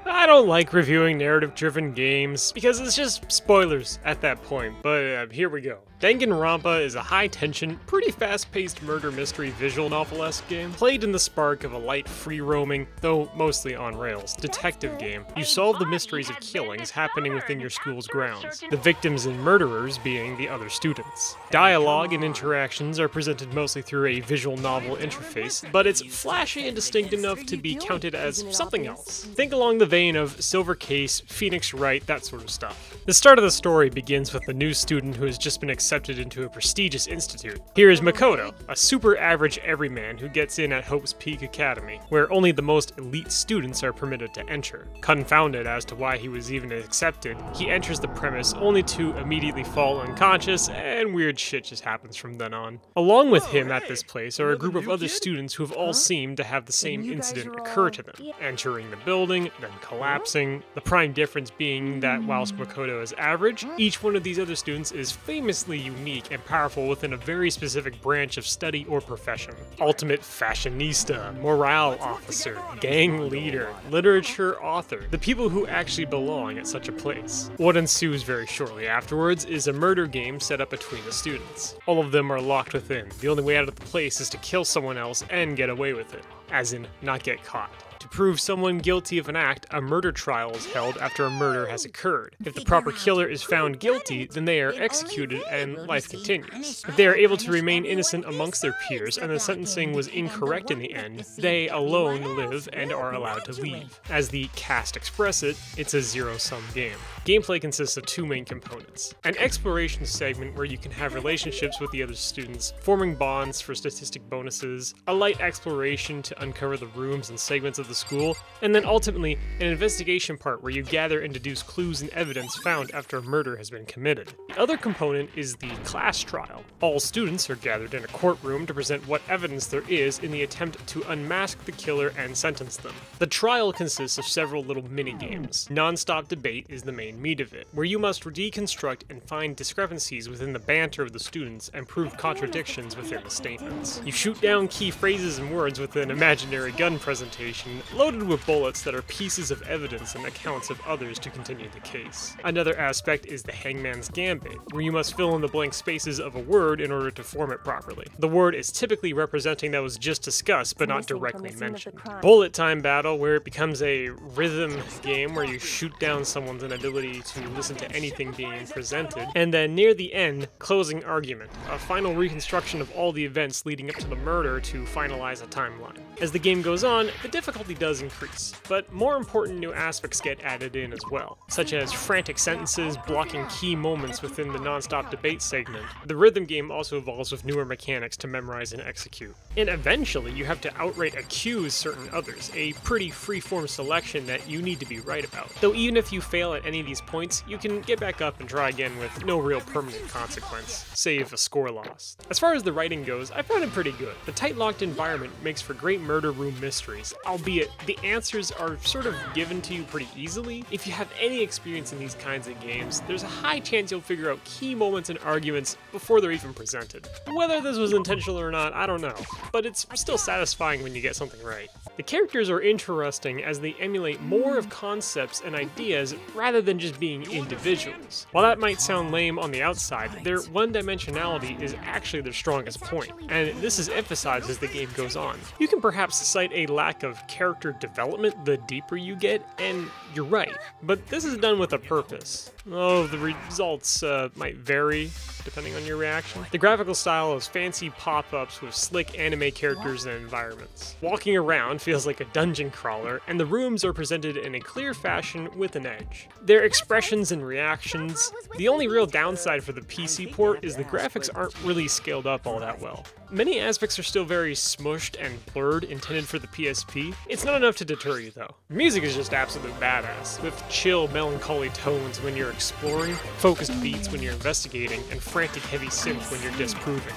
I don't like reviewing narrative-driven games, because it's just spoilers at that point, but here we go. Danganronpa is a high-tension, pretty fast-paced murder mystery visual novel-esque game, played in the spark of a light free-roaming, though mostly on rails, detective game. You solve the mysteries of killings happening within your school's grounds, the victims and murderers being the other students. Dialogue and interactions are presented mostly through a visual novel interface, but it's flashy and distinct enough to be counted as something else. Think along the vein of Silver Case, Phoenix Wright, that sort of stuff. The start of the story begins with a new student who has just been accepted into a prestigious institute. Here is Makoto, a super average everyman who gets in at Hope's Peak Academy, where only the most elite students are permitted to enter. Confounded as to why he was even accepted, he enters the premise only to immediately fall unconscious, and weird shit just happens from then on. Along with him at this place are a group of other students who have all seemed to have the same incident occur to them, entering the building, then collapsing, the prime difference being that whilst Makoto is average, each one of these other students is famously unique and powerful within a very specific branch of study or profession. Ultimate fashionista, morale officer, gang leader, literature author, the people who actually belong at such a place. What ensues very shortly afterwards is a murder game set up between the students. All of them are locked within. The only way out of the place is to kill someone else and get away with it, as in not get caught. To prove someone guilty of an act, a murder trial is held after a murder has occurred. If the proper killer is found guilty, then they are executed and life continues. If they are able to remain innocent amongst their peers and the sentencing was incorrect in the end, they alone live and are allowed to leave. As the cast express it, it's a zero-sum game. Gameplay consists of two main components. An exploration segment where you can have relationships with the other students, forming bonds for statistic bonuses, a light exploration to uncover the rooms and segments of the school, and then ultimately an investigation part where you gather and deduce clues and evidence found after a murder has been committed. The other component is the class trial. All students are gathered in a courtroom to present what evidence there is in the attempt to unmask the killer and sentence them. The trial consists of several little mini-games. Non-stop debate is the main meat of it, where you must deconstruct and find discrepancies within the banter of the students and prove contradictions within the statements. You shoot down key phrases and words with an imaginary gun presentation, loaded with bullets that are pieces of evidence and accounts of others to continue the case. Another aspect is the Hangman's Gambit, where you must fill in the blank spaces of a word in order to form it properly. The word is typically representing that was just discussed but not directly mentioned. Bullet Time Battle, where it becomes a rhythm game where you shoot down someone's inability to listen to anything being presented. And then near the end, Closing Argument, a final reconstruction of all the events leading up to the murder to finalize a timeline. As the game goes on, the difficulty does increase, but more important new aspects get added in as well, such as frantic sentences blocking key moments within the non-stop debate segment. The rhythm game also evolves with newer mechanics to memorize and execute. And eventually, you have to outright accuse certain others, a pretty free-form selection that you need to be right about. Though even if you fail at any of these points, you can get back up and try again with no real permanent consequence, save a score loss. As far as the writing goes, I found it pretty good. The tight locked environment makes for great murder room mysteries, albeit the answers are sort of given to you pretty easily. If you have any experience in these kinds of games, there's a high chance you'll figure out key moments and arguments before they're even presented. Whether this was intentional or not, I don't know, but it's still satisfying when you get something right. The characters are interesting as they emulate more of concepts and ideas rather than just being individuals. While that might sound lame on the outside, their one-dimensionality is actually their strongest point, and this is emphasized as the game goes on. You can perhaps cite a lack of character development the deeper you get, and you're right, but this is done with a purpose. Oh, the results might vary depending on your reaction. The graphical style is fancy pop-ups with slick anime characters and environments. Walking around feels like a dungeon crawler, and the rooms are presented in a clear fashion with an edge. Their expressions and reactions. The only real downside for the PC port is the graphics aren't really scaled up all that well. Many aspects are still very smushed and blurred, intended for the PSP. It's not enough to deter you though. The music is just absolute badass, with chill, melancholy tones when you're exploring, focused beats when you're investigating, and frantic heavy synth when you're disproving.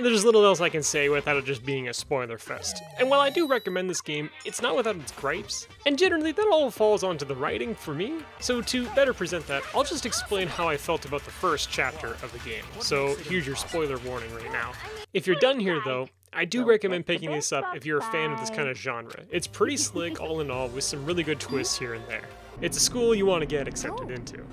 There's little else I can say without it just being a spoiler fest. And while I do recommend this game, it's not without its gripes, and generally that all falls onto the writing for me. So to better present that, I'll just explain how I felt about the first chapter of the game. So here's your spoiler warning right now. If you're done here though, I do recommend picking this up if you're a fan of this kind of genre. It's pretty slick all in all with some really good twists here and there. It's a school you want to get accepted into.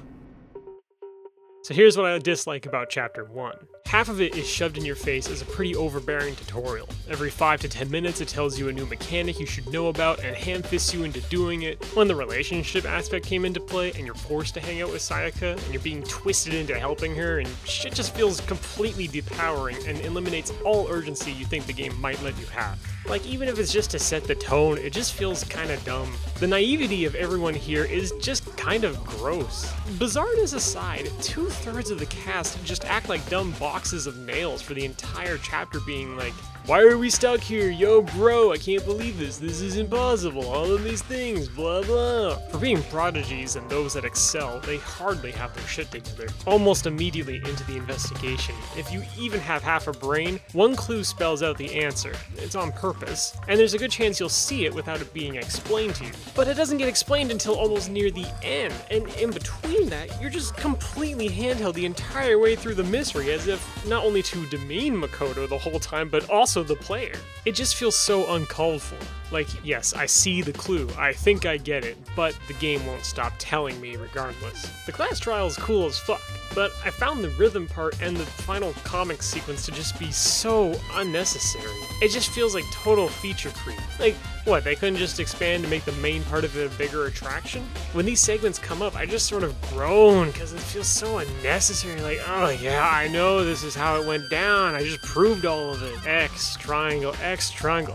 So here's what I dislike about Chapter 1. Half of it is shoved in your face as a pretty overbearing tutorial. Every 5 to 10 minutes it tells you a new mechanic you should know about and hand-fists you into doing it. When the relationship aspect came into play and you're forced to hang out with Sayaka and you're being twisted into helping her, and shit just feels completely depowering and eliminates all urgency you think the game might let you have. Like, even if it's just to set the tone, it just feels kinda dumb. The naivety of everyone here is just kind of gross. Bizarreness aside, 2/3 of the cast just act like dumb boxes of nails for the entire chapter, being like, "Why are we stuck here? Yo bro, I can't believe this is impossible, all of these things, blah blah." For being prodigies and those that excel, they hardly have their shit together. Almost immediately into the investigation. If you even have half a brain, one clue spells out the answer. It's on purpose, and there's a good chance you'll see it without it being explained to you. But it doesn't get explained until almost near the end, and in between that, you're just completely handheld the entire way through the mystery, as if not only to demean Makoto the whole time, but also the player. It just feels so uncalled for. Like, yes, I see the clue, I think I get it, but the game won't stop telling me regardless. The class trial is cool as fuck, but I found the rhythm part and the final comic sequence to just be so unnecessary. It just feels like total feature creep. Like, what, they couldn't just expand to make the main part of it a bigger attraction? When these segments come up, I just sort of groan because it feels so unnecessary. Like, oh yeah, I know this is how it went down. I just proved all of it. X triangle,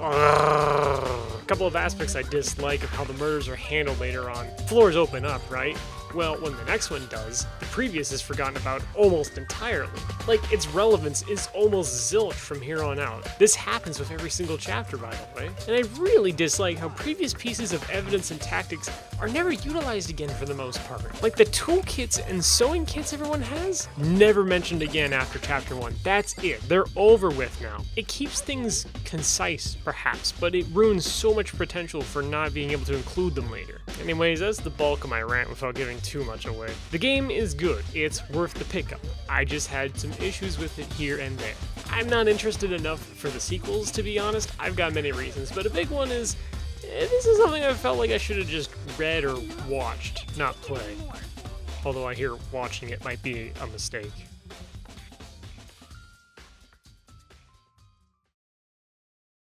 ugh. A couple of aspects I dislike of how the murders are handled later on. Floors open up, right? Well, when the next one does, the previous is forgotten about almost entirely. Like, its relevance is almost zilch from here on out. This happens with every single chapter, by the way. And I really dislike how previous pieces of evidence and tactics are never utilized again for the most part. Like the toolkits and sewing kits everyone has, never mentioned again after Chapter 1. That's it. They're over with now. It keeps things concise, perhaps, but it ruins so much potential for not being able to include them later. Anyways, that's the bulk of my rant without giving too much away. The game is good. It's worth the pickup. I just had some issues with it here and there. I'm not interested enough for the sequels, to be honest. I've got many reasons, but a big one is this is something I felt like I should have just read or watched, not play. Although I hear watching it might be a mistake.